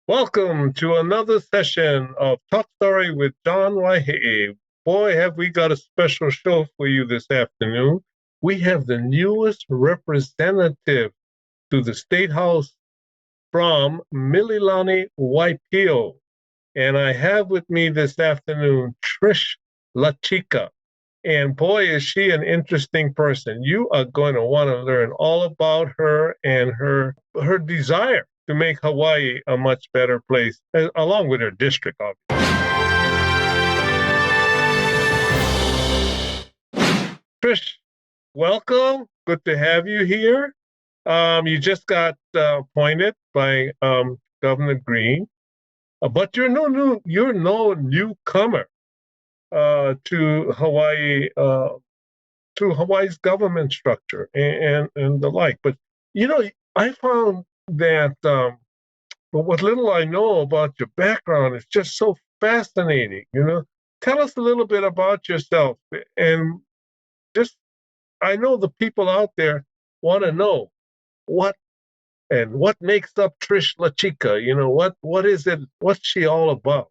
Welcome to another session of Top Story with John Waihe'e. Boy, have we got a special show for you this afternoon. We have the newest representative to the State House from Mililani, Waipio. And I have with me this afternoon Trish La Chica. And boy, is she an interesting person. You are going to want to learn all about her and her desire to make Hawaii a much better place, along with her district, obviously. Trish, welcome. Good to have you here. You just got appointed by Governor Green, but you're no newcomer to Hawaii, to Hawaii's government structure and the like. But I found that what little I know about your background is just so fascinating. Tell us a little bit about yourself, and just I know the people out there want to know what makes up Trish La Chica. What is it? What's she all about?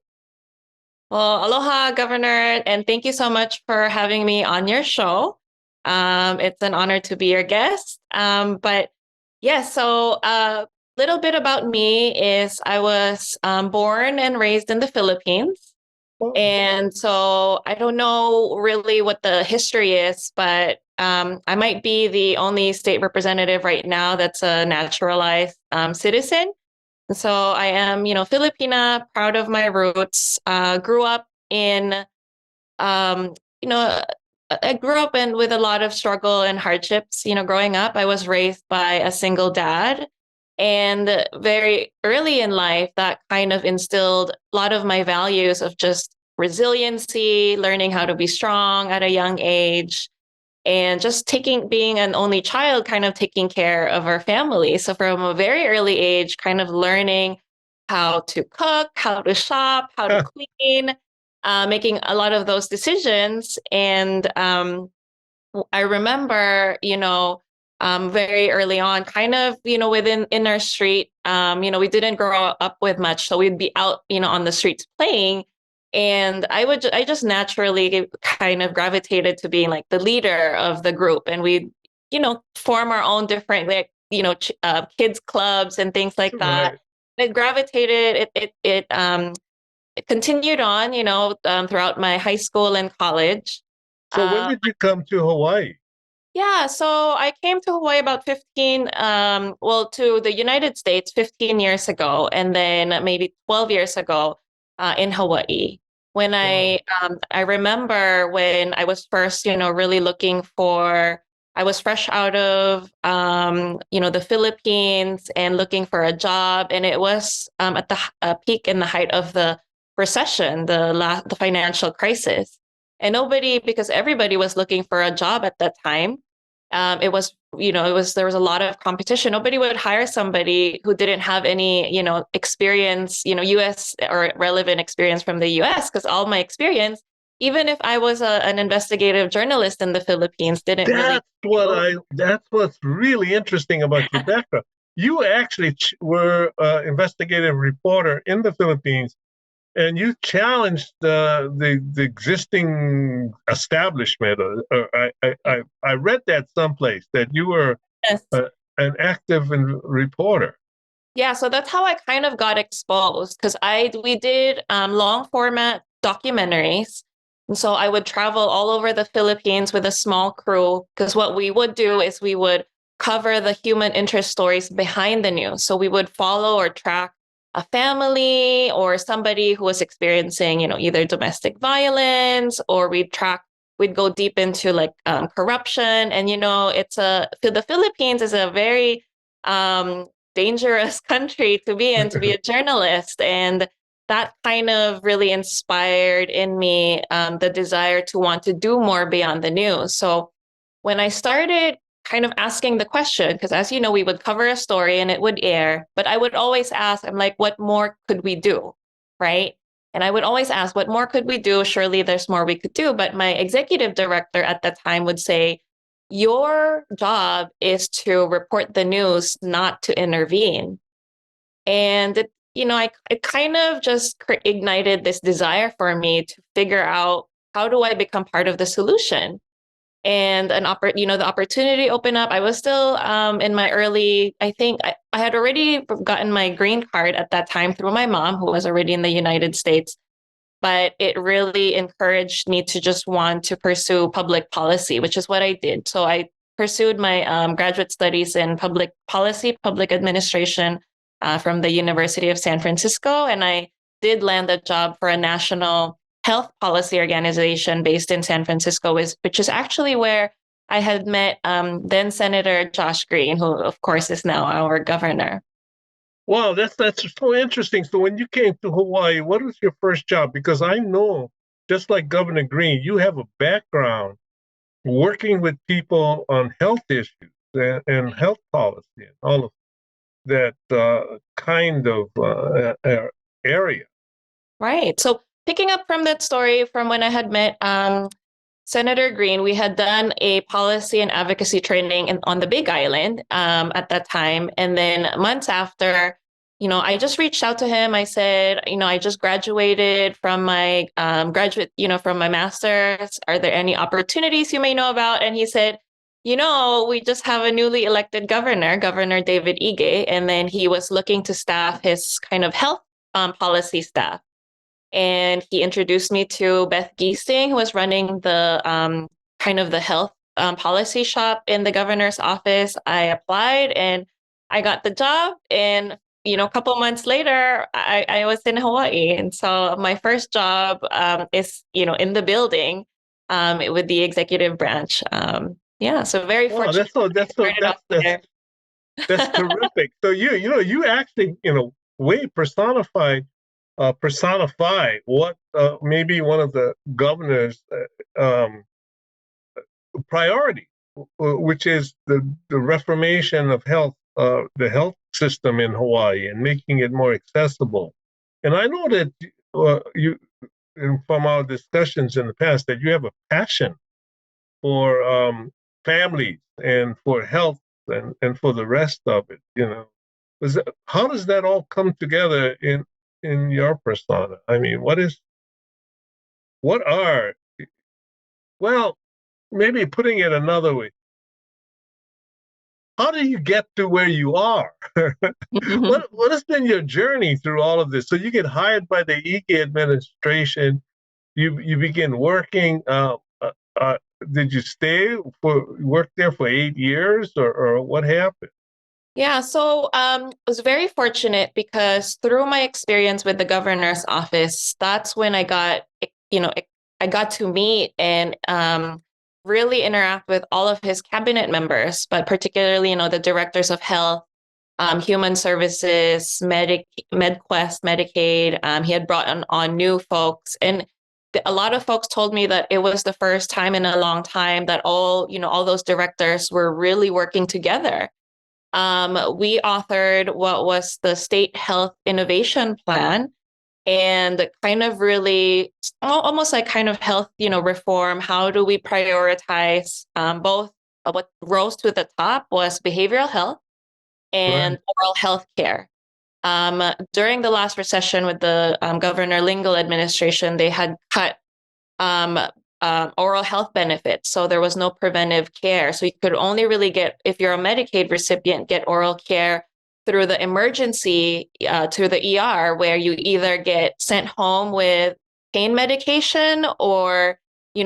Well, aloha, Governor, and thank you so much for having me on your show. It's an honor to be your guest. But yes, so a little bit about me is I was born and raised in the Philippines. Oh. And so I don't know really what the history is, but I might be the only state representative right now that's a naturalized citizen. So I am, Filipina, proud of my roots. Grew up in, um, you know, I grew up with a lot of struggle and hardships. Growing up, I was raised by a single dad. And very early in life, that kind of instilled a lot of my values of just resiliency, learning how to be strong at a young age, and just being an only child, kind of taking care of our family. So from a very early age, kind of learning how to cook, how to shop, how to clean, making a lot of those decisions. And I remember, very early on, kind of, in our street, we didn't grow up with much. So we'd be out, on the streets playing. And I just naturally kind of gravitated to being like the leader of the group. And we, form our own different, like, kids clubs and things like that. Right. It gravitated, it continued on, throughout my high school and college. So when did you come to Hawaii? Yeah, so I came to Hawaii about 15, to the United States 15 years ago, and then maybe 12 years ago in Hawaii. When I remember when I was first, really looking I was fresh out of, the Philippines and looking for a job. And it was at the peak in the height of the recession, the financial crisis. And because everybody was looking for a job at that time. There was a lot of competition. Nobody would hire somebody who didn't have any, experience, US or relevant experience from the US, because all my experience, even if I was an investigative journalist in the Philippines, didn't really. That's what's really interesting about your background. You actually were an investigative reporter in the Philippines, and you challenged the existing establishment. I read that someplace that you were Yes. An active reporter. Yeah, so that's how I kind of got exposed, because we did long format documentaries. And so I would travel all over the Philippines with a small crew, because what we would do is we would cover the human interest stories behind the news. So we would follow or track a family or somebody who was experiencing, either domestic violence, or we'd go deep into like corruption. And, the Philippines is a very dangerous country to be in, to be a journalist. And that kind of really inspired in me the desire to want to do more beyond the news. So when I started kind of asking the question, because as you know, we would cover a story and it would air, but I would always ask, I'm like, what more could we do? Right. And I would always ask, what more could we do? Surely there's more we could do. But my executive director at the time would say, your job is to report the news, not to intervene. And it kind of just ignited this desire for me to figure out how do I become part of the solution. And the opportunity opened up. I was still in my early, I think I had already gotten my green card at that time through my mom, who was already in the United States. But it really encouraged me to just want to pursue public policy, which is what I did. So I pursued my graduate studies in public policy, public administration from the University of San Francisco. And I did land a job for a national health policy organization based in San Francisco, which is actually where I had met then Senator Josh Green, who, of course, is now our governor. Wow, that's so interesting. So when you came to Hawaii, what was your first job? Because I know, just like Governor Green, you have a background working with people on health issues and health policy and all of that kind of area. Right. So picking up from that story from when I had met Senator Green, we had done a policy and advocacy training on the Big Island at that time. And then months after, I just reached out to him. I said, I just graduated from my from my master's. Are there any opportunities you may know about? And he said, we just have a newly elected governor, Governor David Ige. And then he was looking to staff his kind of health policy staff. And he introduced me to Beth Giesting, who was running the kind of the health policy shop in the governor's office. I applied and I got the job. And, a couple of months later, I was in Hawaii. And so my first job is, in the building with the executive branch. So very fortunate. That's terrific. So you actually, way personify what maybe one of the governor's priority, which is the reformation of health, the health system in Hawaii, and making it more accessible. And I know that from our discussions in the past, that you have a passion for families and for health and for the rest of it. How does that all come together in your persona? I mean, maybe putting it another way, how do you get to where you are? What has been your journey through all of this? So you get hired by the Ige administration, you begin working. Did you work there for 8 years, or what happened? Yeah, so I was very fortunate because through my experience with the governor's office, that's when I got to meet and really interact with all of his cabinet members, but particularly, the directors of health, human services, MedQuest, Medicaid. He had brought on new folks, and a lot of folks told me that it was the first time in a long time that all those directors were really working together. We authored what was the State Health Innovation Plan, and kind of really almost like kind of health, reform. How do we prioritize both? What rose to the top was behavioral health and oral health care. During the last recession with the Governor Lingle administration, they had cut oral health benefits. So there was no preventive care. So you could only really get, if you're a Medicaid recipient, get oral care through the emergency to the ER, where you either get sent home with pain medication or, you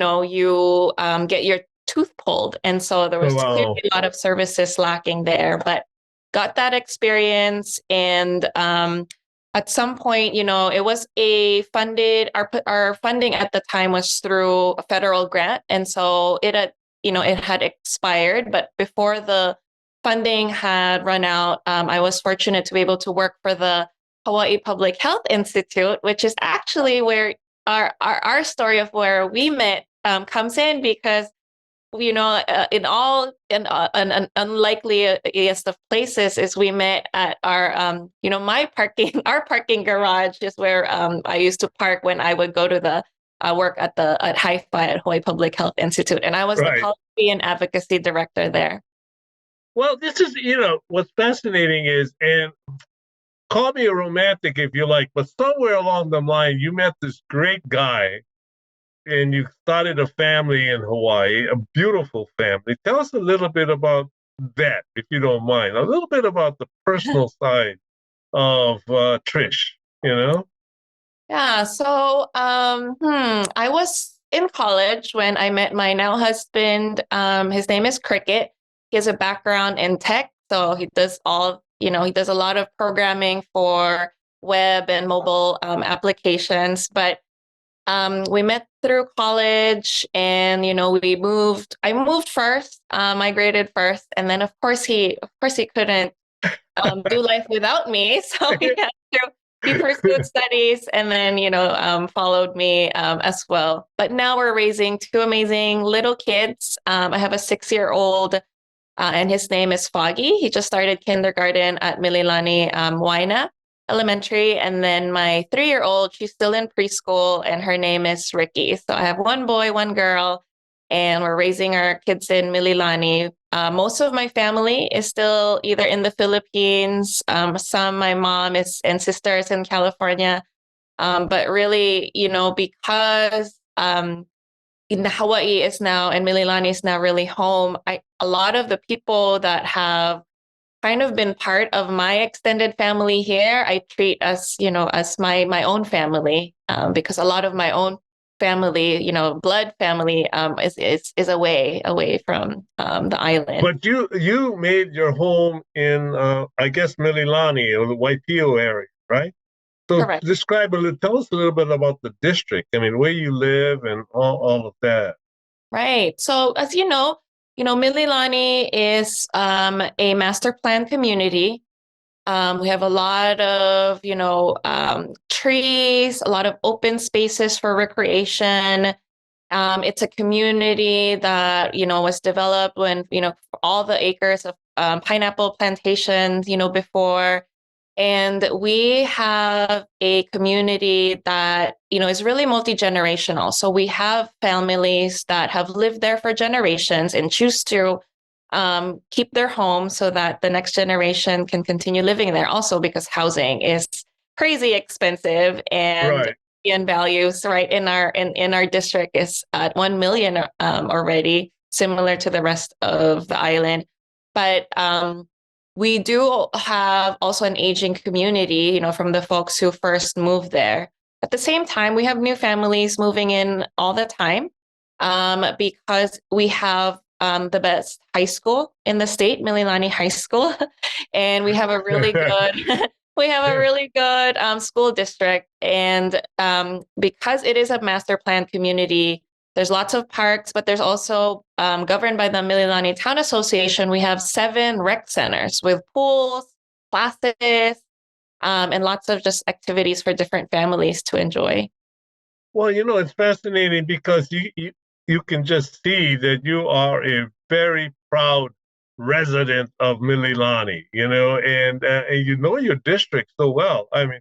get your tooth pulled. And so there was clearly a lot of services lacking there, but got that experience. And at some point, it was our funding at the time was through a federal grant. And so it had expired, but before the funding had run out, I was fortunate to be able to work for the Hawaii Public Health Institute, which is actually where our story of where we met comes in, because in an unlikeliest of places is we met at our our parking garage is where I used to park when I would go to the work at Hi-Fi at Hawaii Public Health Institute, and I was the policy and advocacy director there. Well, this is, what's fascinating is, and call me a romantic if you like, but somewhere along the line, you met this great guy and you started a family in Hawaii, a beautiful family. Tell us a little bit about that, if you don't mind. A little bit about the personal side of Trish, you know? Yeah, so I was in college when I met my now husband. His name is Cricket. He has a background in tech, so he does he does a lot of programming for web and mobile applications. But we met through college, and I moved first, migrated first, and then of course he couldn't do life without me, so he pursued studies, and then followed me as well. But now we're raising two amazing little kids. I have a 6-year-old, and his name is Foggy. He just started kindergarten at Mililani Waihe'e Elementary, and then my 3-year-old, she's still in preschool, and her name is Ricky. So I have one boy, one girl, and we're raising our kids in Mililani. Most of my family is still either in the Philippines. My mom and sisters in California. But really, because Hawaii is now and Mililani is now really home, a lot of the people that have kind of been part of my extended family here, I treat as my own family, because a lot of my own family, blood family, is away from the island. But you made your home in, I guess, Mililani or the Waipiu area, right? So Correct. tell us a little bit about the district. I mean, where you live and all of that. Right. So as Mililani is a master plan community. We have a lot of, trees, a lot of open spaces for recreation. It's a community that, was developed when, all the acres of pineapple plantations, before. And we have a community that, is really multi-generational. So we have families that have lived there for generations and choose to keep their home so that the next generation can continue living there. Also, because housing is crazy expensive, and Right. median values in our district is at 1 million already, similar to the rest of the island. But we do have also an aging community, from the folks who first moved there. At the same time, we have new families moving in all the time, because we have the best high school in the state, Mililani High School, and we have a really good school district. And because it is a master plan community, there's lots of parks, but there's also, governed by the Mililani Town Association, we have 7 rec centers with pools, classes, and lots of just activities for different families to enjoy. Well, it's fascinating because you can just see that you are a very proud resident of Mililani, and you know your district so well. I mean,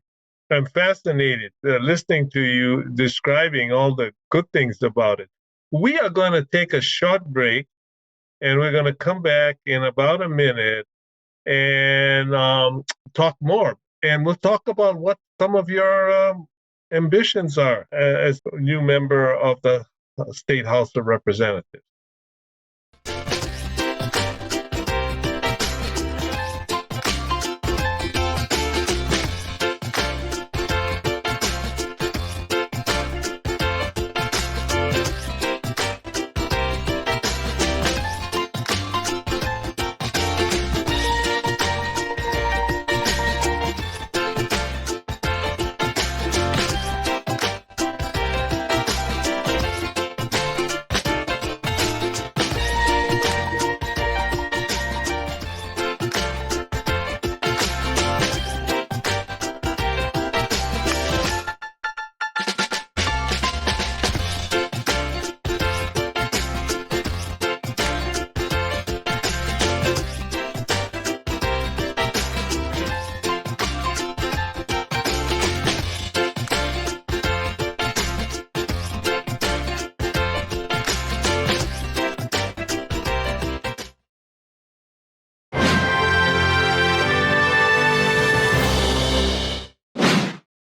I'm fascinated listening to you describing all the good things about it. We are going to take a short break, and we're going to come back in about a minute and talk more. And we'll talk about what some of your ambitions are as a new member of the State House of Representatives.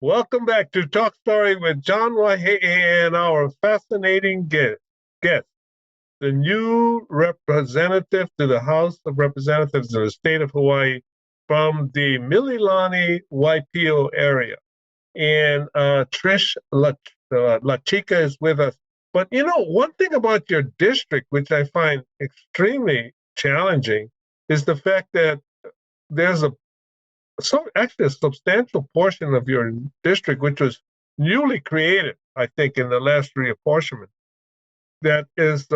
Welcome back to Talk Story with John Waihe'e and our fascinating guest, the new representative to the House of Representatives in the state of Hawaii from the Mililani YPO area. And Trish La Chica is with us. But one thing about your district, which I find extremely challenging, is the fact that there's actually a substantial portion of your district, which was newly created, I think, in the last reapportionment, that is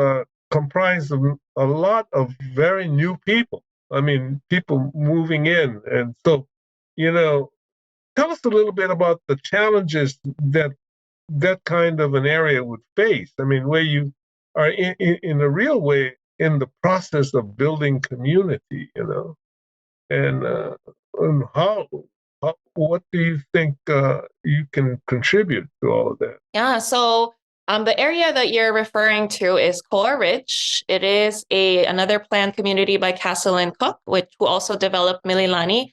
comprised of a lot of very new people. I mean, people moving in. And so, tell us a little bit about the challenges that kind of an area would face. I mean, where you are in a real way in the process of building community, and what do you think you can contribute to all of that? Yeah, so the area that you're referring to is Koa Ridge. It is another planned community by Castle and Cook, who also developed Mililani.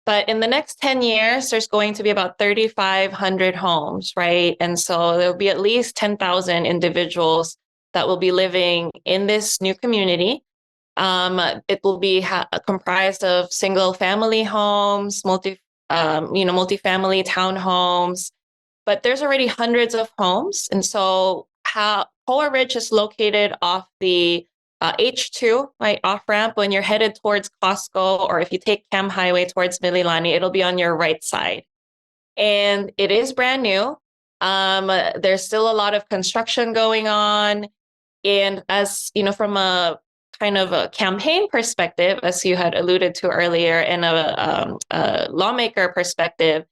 But in the next 10 years, there's going to be about 3,500 homes, right? And so there'll be at least 10,000 individuals that will be living in this new community. It will be comprised of single family homes, multifamily townhomes, but there's already hundreds of homes. And so Koa Ridge is located off the H2, right, off ramp when you're headed towards Costco, or if you take Cam Highway towards Mililani, it'll be on your right side. And it is brand new. There's still a lot of construction going on. And as from a kind of a campaign perspective, as you had alluded to earlier, and a lawmaker perspective,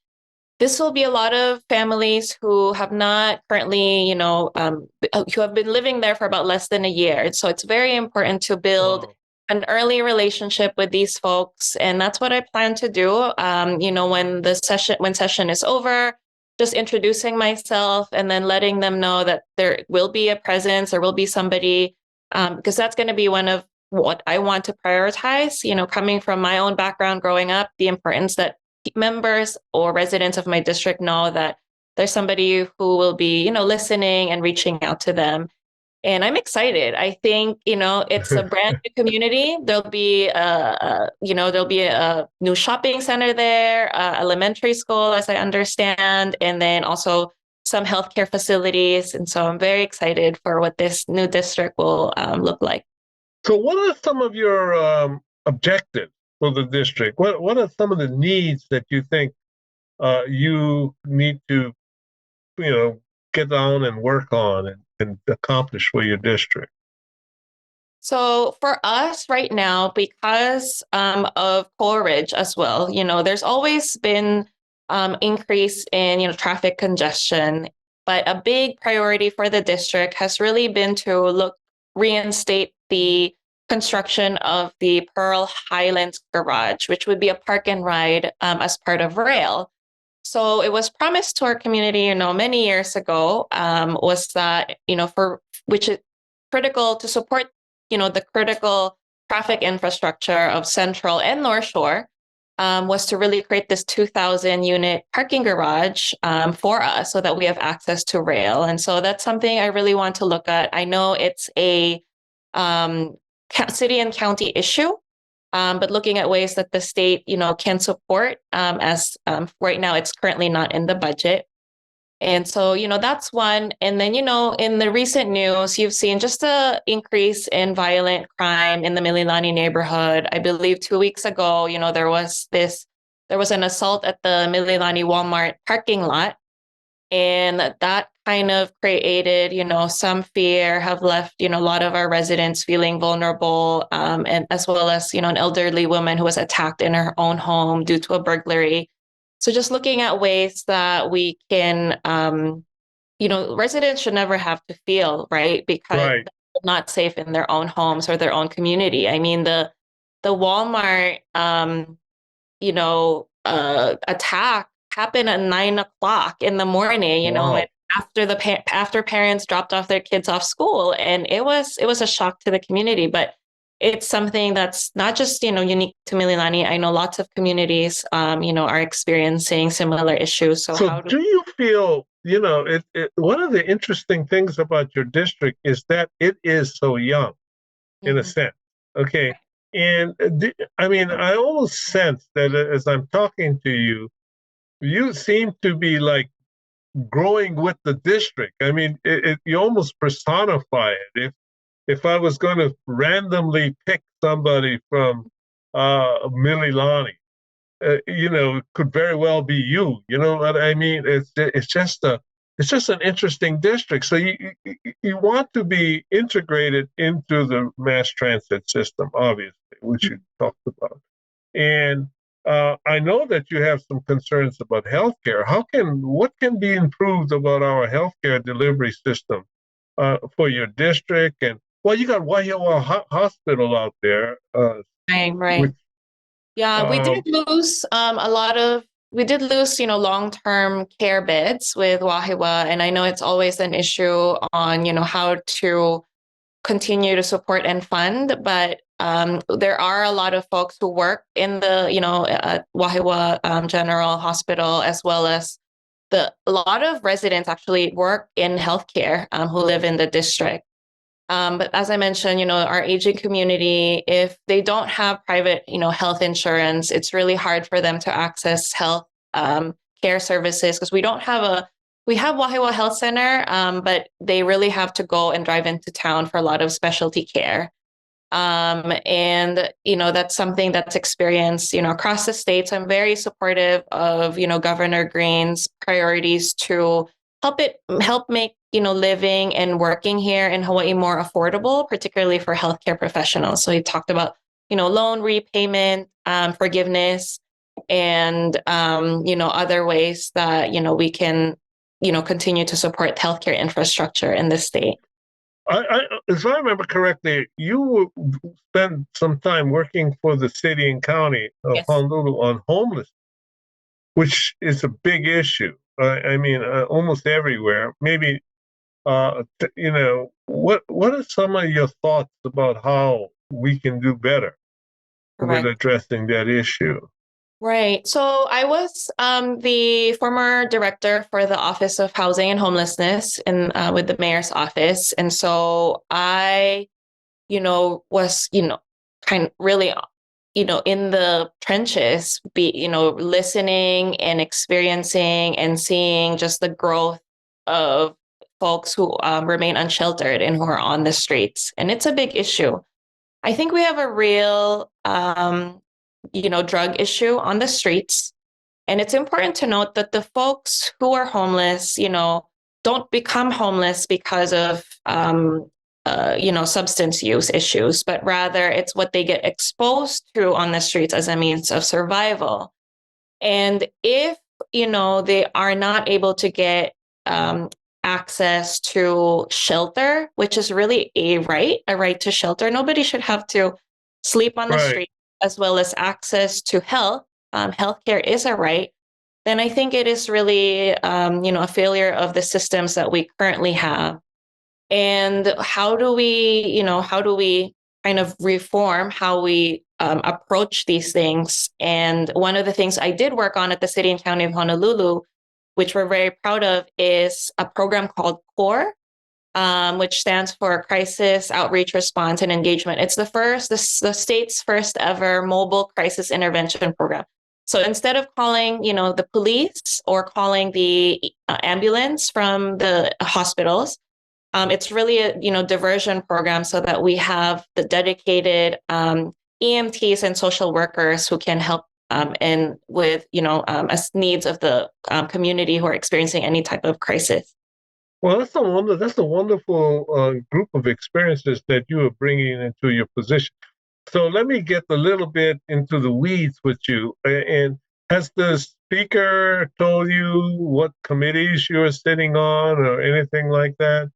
this will be a lot of families who have not currently, who have been living there for about less than a year. So it's very important to build an early relationship with these folks. And that's what I plan to do. When session is over, just introducing myself and then letting them know that there will be a presence, there will be somebody, because that's going to be one of what I want to prioritize, coming from my own background growing up, the importance that members or residents of my district know that there's somebody who will be, listening and reaching out to them. And I'm excited. I think, it's a brand new community. There'll be a new shopping center there, elementary school, as I understand, and then also some healthcare facilities. And so I'm very excited for what this new district will look like. So what are some of your objectives for the district? What are some of the needs that you think you need to, get on and work on and accomplish for your district? So for us right now, because of Koa Ridge as well, there's always been increase in, traffic congestion. But a big priority for the district has really been to reinstate the construction of the Pearl Highlands Garage, which would be a park and ride as part of rail. So it was promised to our community, many years ago, was that, which is critical to support, the critical traffic infrastructure of Central and North Shore, was to really create this 2,000 unit parking garage for us so that we have access to rail. And so that's something I really want to look at. I know it's a city and county issue, but looking at ways that the state, can support as right now, it's currently not in the budget. And so, that's one. And then, in the recent news, you've seen just an increase in violent crime in the Mililani neighborhood. I believe 2 weeks ago, there was an assault at the Mililani Walmart parking lot. And that kind of created, some fear, have left, a lot of our residents feeling vulnerable, and as well as, an elderly woman who was attacked in her own home due to a burglary. So just looking at ways that we can, residents should never have to feel, right, because they're not safe in their own homes or their own community. I mean, the Walmart, attack happened at 9:00 in the morning, Wow. after parents dropped off their kids off school. And it was a shock to the community, but it's something that's not just, unique to Mililani. I know lots of communities, are experiencing similar issues. So how do you feel, one of the interesting things about your district is that it is so young in a sense. Okay. And I mean, I almost sense that as I'm talking to you, you seem to be like growing with the district. I mean, you almost personify it. If I was going to randomly pick somebody from Mililani, it could very well be you. You know what I mean? It's just an interesting district. So you want to be integrated into the mass transit system, obviously, which you talked about. And I know that you have some concerns about healthcare. What can be improved about our healthcare delivery system for your district? And well, you got Waihe'e Hospital out there, right. which Yeah, we did lose, long-term care beds with Waihe'e, and I know it's always an issue on, how to continue to support and fund, but there are a lot of folks who work in the, Waihe'e General Hospital, as well as a lot of residents actually work in healthcare who live in the district. But as I mentioned, our aging community, if they don't have private, health insurance, it's really hard for them to access health care services, because we have Waihe'e Health Center, but they really have to go and drive into town for a lot of specialty care. And, that's something that's experienced, across the states. I'm very supportive of, Governor Green's priorities to help make, living and working here in Hawaii more affordable, particularly for healthcare professionals. So he talked about, loan repayment, forgiveness, and, other ways that, we can, continue to support healthcare infrastructure in the state. If I remember correctly, you spent some time working for the city and county of Yes. Honolulu on homelessness, which is a big issue. I mean, almost everywhere. Maybe, what are some of your thoughts about how we can do better with addressing that issue? Right. So I was the former director for the Office of Housing and Homelessness with the mayor's office. And so I, was, kind of really, in the trenches, listening and experiencing and seeing just the growth of folks who remain unsheltered and who are on the streets. And it's a big issue. I think we have a real, drug issue on the streets. And it's important to note that the folks who are homeless, don't become homeless because of, substance use issues, but rather it's what they get exposed to on the streets as a means of survival. And if, they are not able to get access to shelter, which is really a right to shelter. Nobody should have to sleep on the street, as well as access to health. Healthcare is a right. Then I think it is really, a failure of the systems that we currently have. And how do we kind of reform how we approach these things? And one of the things I did work on at the City and County of Honolulu, which we're very proud of, is a program called CORE, which stands for Crisis Outreach Response and Engagement. It's the state's first ever mobile crisis intervention program. So instead of calling, the police or calling the ambulance from the hospitals, it's really a diversion program, so that we have the dedicated EMTs and social workers who can help and with needs of the community who are experiencing any type of crisis. Well, that's a wonderful group of experiences that you are bringing into your position. So let me get a little bit into the weeds with you. And has the speaker told you what committees you are sitting on or anything like that?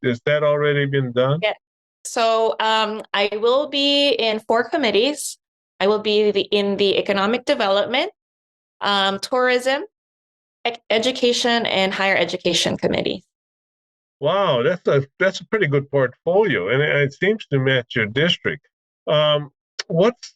Has that already been done? Yeah. So I will be in 4 committees. I will be in the economic development, tourism, education, and higher education committee. Wow, that's a pretty good portfolio, and it seems to match your district. Um, what's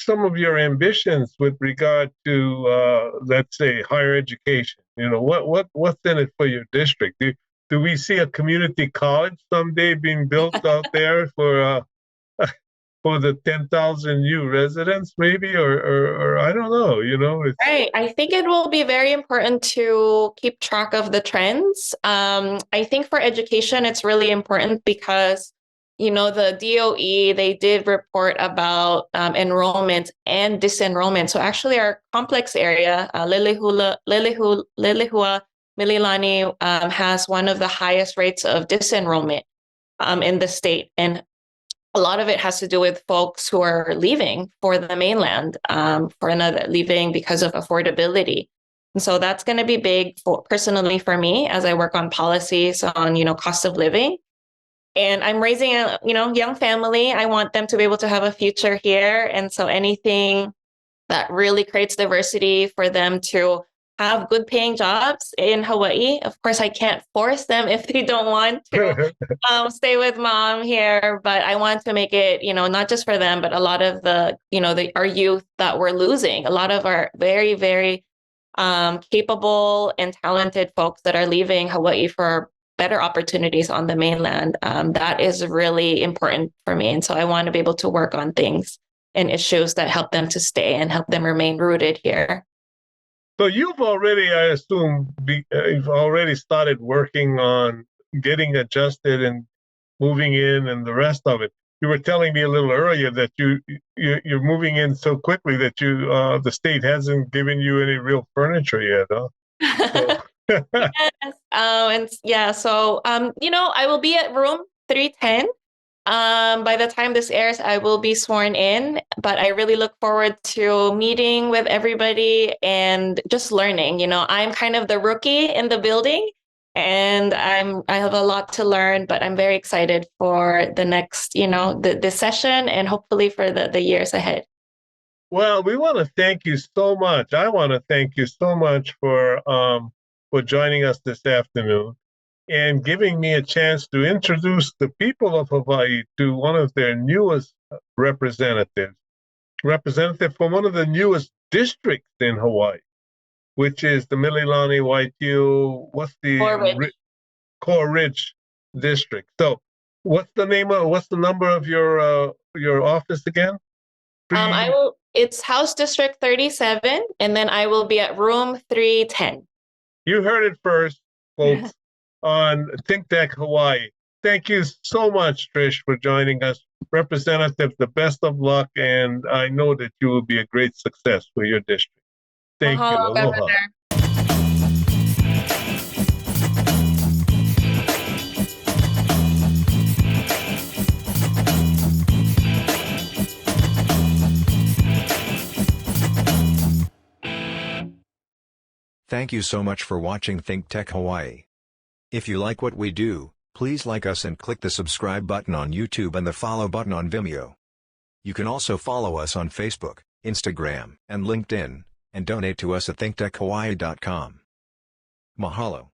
some of your ambitions with regard to let's say higher education? You know, what's in it for your district? Do we see a community college someday being built out there for the 10,000 new residents, maybe, or I don't know. You know, it's Right. I think it will be very important to keep track of the trends. I think for education, it's really important because, the DOE, they did report about enrollment and disenrollment. So actually our complex area, Lilihua, Mililani, has one of the highest rates of disenrollment in the state. And a lot of it has to do with folks who are leaving for the mainland, for another leaving because of affordability. And so that's going to be big personally for me as I work on policies on, cost of living. And I'm raising a, young family. I want them to be able to have a future here. And so anything that really creates diversity for them to have good paying jobs in Hawaii. Of course, I can't force them if they don't want to stay with mom here, but I want to make it, not just for them, but a lot of our youth that we're losing, a lot of our very, very capable and talented folks that are leaving Hawaii for better opportunities on the mainland. That is really important for me. And so I want to be able to work on things and issues that help them to stay and help them remain rooted here. So you've already, I assume, you've already started working on getting adjusted and moving in and the rest of it. You were telling me a little earlier that you're moving in so quickly that the state hasn't given you any real furniture yet, huh? Yes. And yeah, so I will be at room 310. By the time this airs, I will be sworn in, but I really look forward to meeting with everybody and just learning. I'm kind of the rookie in the building and I have a lot to learn, but I'm very excited for the next, the session and hopefully for the years ahead. Well, we want to thank you so much. I want to thank you so much for joining us this afternoon and giving me a chance to introduce the people of Hawaii to one of their newest representative from one of the newest districts in Hawaii, which is the Mililani Waitiu, what's the Core Ridge district. So what's the number of your office again? It's House District 37, and then I will be at room 310. You heard it first, folks, on ThinkTech Hawaii. Thank you so much, Trish, for joining us. Representative, the best of luck, and I know that you will be a great success for your district. Thank you. Aloha. Governor. Thank you so much for watching ThinkTech Hawaii. If you like what we do, please like us and click the subscribe button on YouTube and the follow button on Vimeo. You can also follow us on Facebook, Instagram, and LinkedIn, and donate to us at thinktechhawaii.com. Mahalo.